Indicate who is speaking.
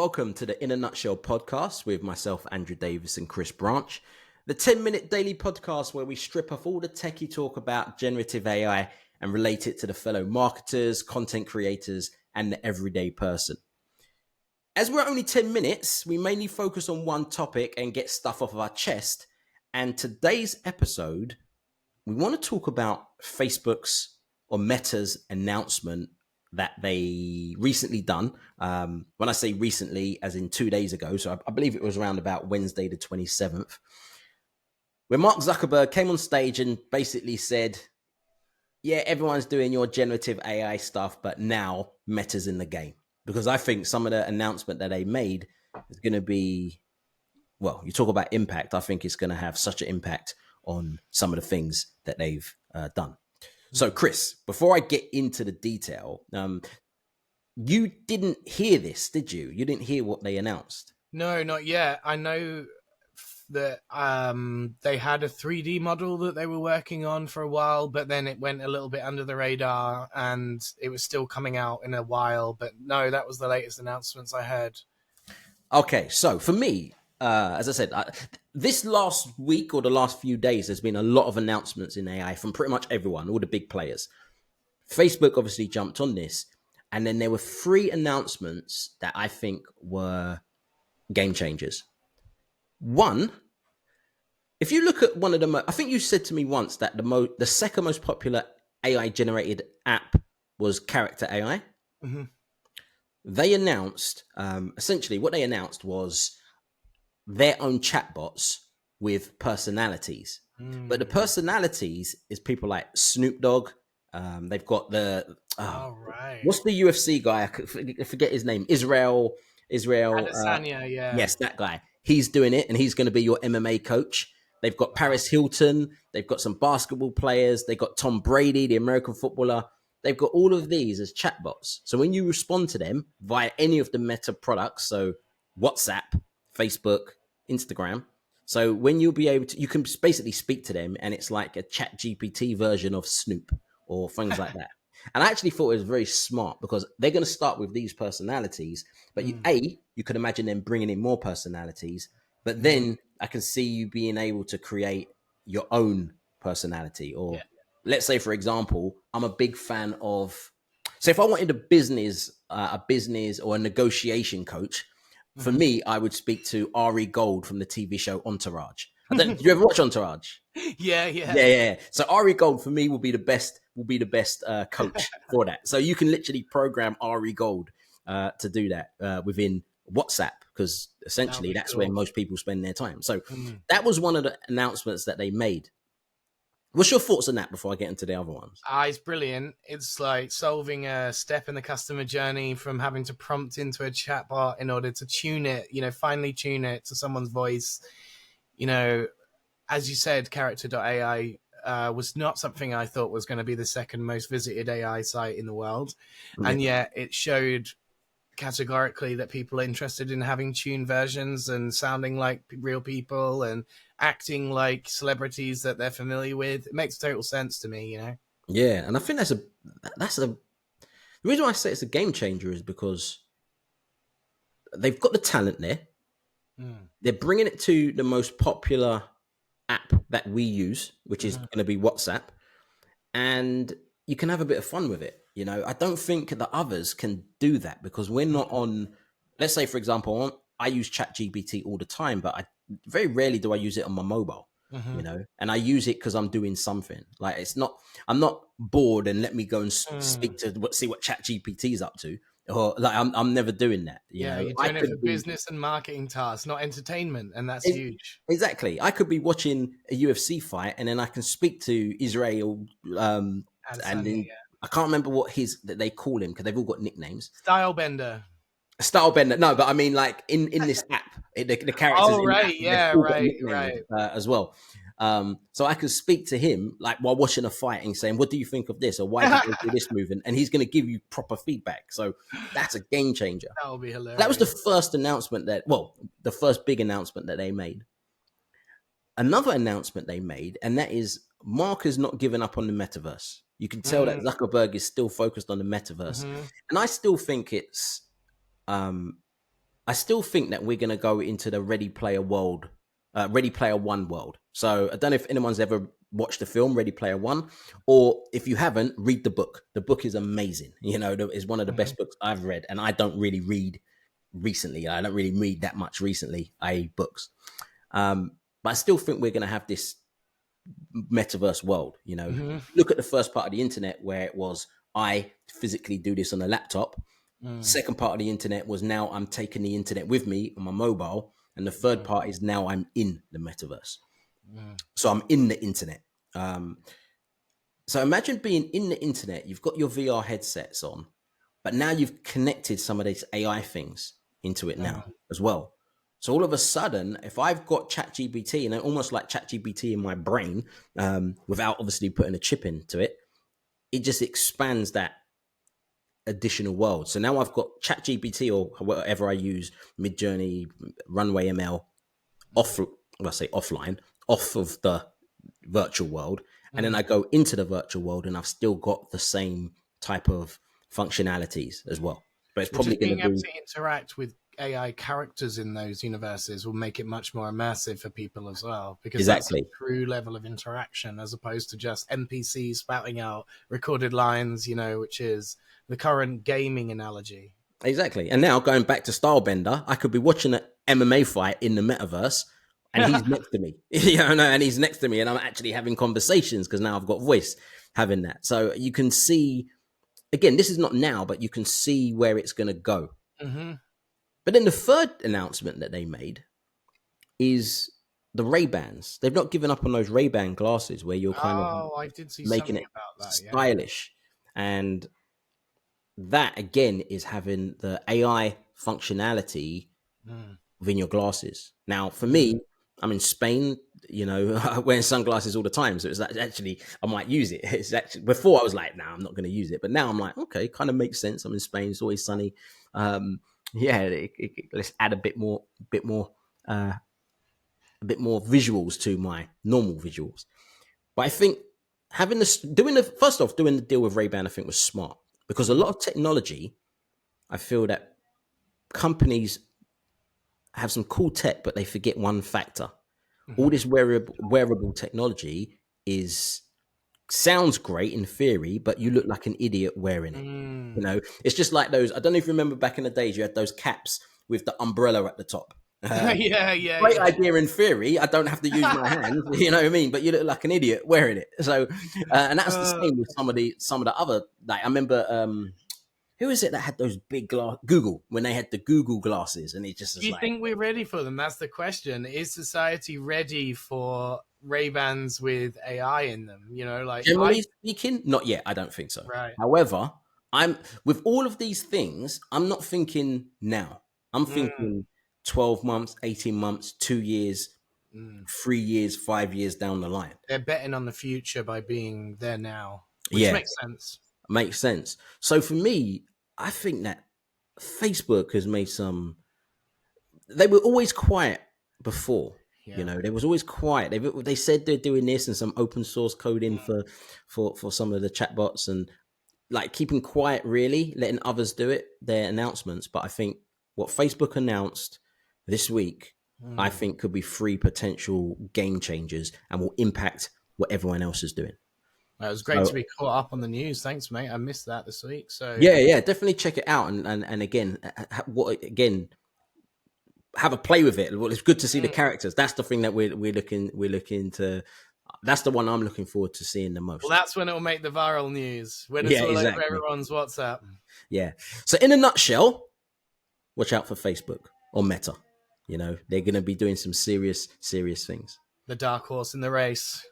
Speaker 1: welcome to the In a Nutshell podcast with myself, Andrew Davis, and Chris Branch. The 10-minute daily podcast where we strip off all the techie talk about generative AI and relate it to the fellow marketers, content creators, and the everyday person. As we're only 10 minutes, we mainly focus on one topic and get stuff off of our chest. And today's episode, we want to talk about Facebook's or Meta's announcement that they recently done. When I say recently, as in 2 days ago, so I believe it was around about Wednesday the 27th, where Mark Zuckerberg came on stage and basically said, yeah, everyone's doing your generative AI stuff, but now Meta's in the game. Because I think some of the announcement that they made is going to be, well, you talk about impact, I think it's going to have such an impact on some of the things that they've done. So, Chris, before I get into the detail, you didn't hear this, did you? You didn't hear what they announced?
Speaker 2: No, not yet. I know that they had a 3D model that they were working on for a while, but then it went a little bit under the radar and it was still coming out in a while. But no, that was the latest announcements I heard.
Speaker 1: Okay, so for me, as I said, this last week or the last few days, there's been a lot of announcements in AI from pretty much everyone, all the big players. Facebook obviously jumped on this, and then there were 3 announcements that I think were game changers. One, if you look at one of them, I think you said to me once that the second most popular AI generated app was Character AI.
Speaker 2: Mm-hmm.
Speaker 1: They announced, essentially what they announced was their own chatbots with personalities. But the personalities is people like Snoop Dogg. They've got the, what's the UFC guy? I forget his name. Israel.
Speaker 2: Adesanya, yeah.
Speaker 1: Yes, that guy. He's doing it, and he's going to be your MMA coach. They've got Paris Hilton. They've got some basketball players. They've got Tom Brady, the American footballer. They've got all of these as chatbots. So when you respond to them via any of the Meta products, so WhatsApp, Facebook, Instagram, so when you'll be able to, you can basically speak to them, and it's like a Chat GPT version of Snoop or things like that. And I actually thought it was very smart because they're going to start with these personalities, but you could imagine them bringing in more personalities, but then I can see you being able to create your own personality. Or let's say, for example, I'm a big fan of, so if I wanted a business or a negotiation coach, for me, I would speak to Ari Gold from the TV show Entourage. Did you ever watch Entourage? Yeah. So Ari Gold for me will be the best coach for that. So you can literally program Ari Gold to do that within WhatsApp, because essentially that's where most people spend their time. So that was one of the announcements that they made. What's your thoughts on that before I get into the other ones?
Speaker 2: It's brilliant. It's like solving a step in the customer journey from having to prompt into a chatbot in order to tune it, finally tune it to someone's voice. As you said, Character.ai was not something I thought was going to be the second most visited AI site in the world. And yet it showed categorically that people are interested in having tuned versions and sounding like real people and acting like celebrities that they're familiar with. It makes total sense to me,
Speaker 1: Yeah, and I think the reason why I say it's a game changer is because they've got the talent there. They're bringing it to the most popular app that we use, which is going to be WhatsApp, and you can have a bit of fun with it. I don't think the others can do that because we're not on, let's say, for example, I use ChatGPT all the time, but very rarely do I use it on my mobile, and I use it because I'm doing something. Like I'm not bored and let me go and speak to see what ChatGPT is up to. Or like I'm never doing that.
Speaker 2: You're doing it for business and marketing tasks, not entertainment, and that's huge.
Speaker 1: Exactly. I could be watching a UFC fight, and then I can speak to Israel, and then I can't remember what that they call him because they've all got nicknames.
Speaker 2: Stylebender.
Speaker 1: No, but I mean, like in this app, the characters.
Speaker 2: Oh right,
Speaker 1: as well. So I could speak to him like while watching a fight and saying, "What do you think of this?" or "Why did you do this move?" And he's going to give you proper feedback. So that's a game changer.
Speaker 2: That will be hilarious.
Speaker 1: That was the first announcement the first big announcement that they made. Another announcement they made, and that is Mark has not given up on the metaverse. You can tell that Zuckerberg is still focused on the metaverse, and I still think it's I still think that we're going to go into the Ready Player One world. So I don't know if anyone's ever watched the film Ready Player One, or if you haven't, read the book. The book is amazing. It's one of the best books I've read, and I don't really read recently. I don't really read that much recently, i.e. books. But I still think we're going to have this metaverse world. Look at the first part of the internet where it was, I physically do this on a laptop. Second part of the internet was, now I'm taking the internet with me on my mobile. And the third part is, now I'm in the metaverse. So I'm in the internet. So imagine being in the internet. You've got your VR headsets on, but now you've connected some of these AI things into it now as well. So all of a sudden, if I've got ChatGPT, and almost like ChatGPT in my brain, without obviously putting a chip into it, it just expands that additional world. So now I've got ChatGPT or whatever I use, Midjourney, Runway ML, offline, off of the virtual world, and then I go into the virtual world, and I've still got the same type of functionalities as well. But it's probably going
Speaker 2: to interact with AI characters in those universes will make it much more immersive for people as well, because that's a true level of interaction as opposed to just NPCs spouting out recorded lines, which is the current gaming analogy.
Speaker 1: Exactly. And now going back to Stylebender, I could be watching an MMA fight in the metaverse, and he's next to me, and he's next to me, and I'm actually having conversations because now I've got voice having that. So you can see, again, this is not now, but you can see where it's going to go. But then the third announcement that they made is the Ray-Bans. They've not given up on those Ray-Ban glasses where you're kind of
Speaker 2: I did see
Speaker 1: making it
Speaker 2: about that,
Speaker 1: stylish. And that, again, is having the AI functionality within your glasses. Now, for me, I'm in Spain, wearing sunglasses all the time. So it's like, actually, I might use it. It's actually, before I was like, nah, I'm not going to use it. But now I'm like, okay, kind of makes sense. I'm in Spain. It's always sunny. Let's add a bit more visuals to my normal visuals. But I think doing the deal with Ray-Ban, I think was smart, because a lot of technology, I feel that companies have some cool tech, but they forget one factor. All this wearable technology sounds great in theory, but you look like an idiot wearing it. It's just like those. I don't know if you remember back in the days, you had those caps with the umbrella at the top. Great idea in theory. I don't have to use my hands, you know what I mean? But you look like an idiot wearing it. So, and that's the same with some of the other. Like I remember, who is it that had those big Google, when they had the Google glasses, and it just.
Speaker 2: Do you think we're ready for them? That's the question. Is society ready for Ray-Bans with AI in them?
Speaker 1: Generally speaking, not yet. I don't think so.
Speaker 2: Right.
Speaker 1: However, I'm with all of these things. I'm not thinking now. I'm thinking 12 months, 18 months, 2 years, 3 years, 5 years down the line.
Speaker 2: They're betting on the future by being there now, which makes sense.
Speaker 1: Makes sense. So for me, I think that Facebook has made some. They were always quiet before. They was always quiet. They said they're doing this and some open source coding for some of the chatbots, and like keeping quiet, really letting others do it, their announcements. But I think what Facebook announced this week, I think could be 3 potential game changers and will impact what everyone else is doing.
Speaker 2: It was great to be caught up on the news. Thanks, mate. I missed that this week. So
Speaker 1: yeah, definitely check it out. And again, have a play with it. Well, it's good to see the characters. That's the thing that we're looking to. That's the one I'm looking forward to seeing the most.
Speaker 2: Well, that's when it will make the viral news, when it's all over everyone's WhatsApp.
Speaker 1: Yeah. So in a nutshell, watch out for Facebook or Meta. They're going to be doing some serious things.
Speaker 2: The dark horse in the race.